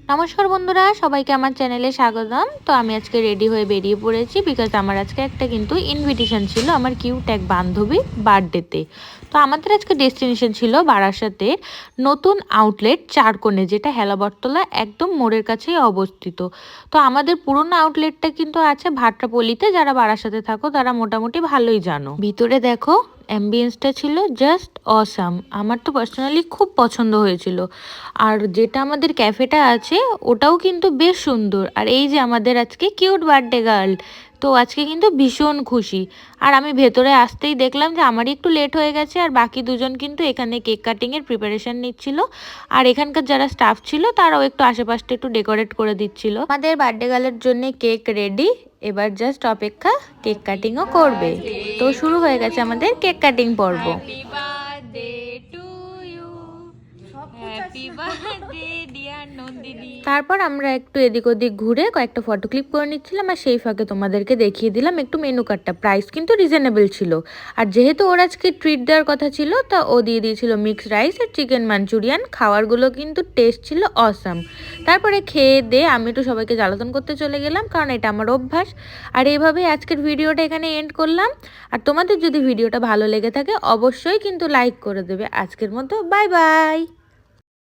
নমস্কার বন্ধুরা, সবাইকে আমার চ্যানেলে স্বাগতম। তো আমি আজকে রেডি হয়ে বেরিয়ে পড়েছি বিকজ আমার আজকে একটা কিন্তু ইনভিটেশন ছিল আমার কিউট এক বান্ধবী বার্থডেতে। তো আমাদের আজকে ডেস্টিনেশন ছিল বারাসাতে নতুন আউটলেট চারকোণে, যেটা হেলাবরতলা একদম মোড়ের কাছেই অবস্থিত। তো আমাদের পুরনো আউটলেটটা কিন্তু আছে ভাট্রাপল্লিতে। যারা বারাসাতে থাকো তারা মোটামুটি ভালোই জানো। ভিতরে দেখো অ্যাম্বিয়েন্সটা ছিল জাস্ট অসাম। আমার তো পার্সোনালি খুব পছন্দ হয়েছিল। আর যেটা আমাদের ক্যাফেটা আছে ওটাও কিন্তু বেশ সুন্দর। আর এই যে আমাদের আজকে কিউট বার্থডে গার্ল, তো আজকে কিন্তু ভীষণ খুশি। আর আমি ভেতরে আসতেই দেখলাম যে আমারই একটু লেট হয়ে গেছে, আর বাকি দুজন কিন্তু এখানে কেক কাটিংয়ের প্রিপারেশন নিচ্ছিল। আর এখানকার যারা স্টাফ ছিল তারাও একটু আশেপাশটা একটু ডেকোরেট করে দিচ্ছিল। আমাদের বার্থডে গার্লের জন্য কেক রেডি, এবার জাস্ট অপেক্ষা কেক কাটিংও করবে। তো শুরু হয়ে গেছে আমাদের কেক কাটিং পর্ব। তারপর আমরা একটু এদিক ওদিক ঘুরে কয়েকটা ফটো ক্লিক করে নিচ্ছিলাম, আর সেই ফাঁকে তোমাদেরকে দেখিয়ে দিলাম একটু মেনু কার্ডটা। প্রাইস কিন্তু রিজনেবল ছিল। আর যেহেতু ওর আজকে ট্রিট দেওয়ার কথা ছিল, তা ও দিয়ে দিয়েছিল মিক্সড রাইস আর চিকেন মাঞ্চুরিয়ান। খাবারগুলো কিন্তু টেস্ট ছিল অসাম। তারপরে খেয়ে দিয়ে আমি একটু সবাইকে জ্বালাতন করতে চলে গেলাম, কারণ এটা আমার অভ্যাস। আর এইভাবেই আজকের ভিডিওটা এখানে এন্ড করলাম। আর তোমাদের যদি ভিডিওটা ভালো লেগে থাকে অবশ্যই কিন্তু লাইক করে দেবে। আজকের মতো বাই বাই।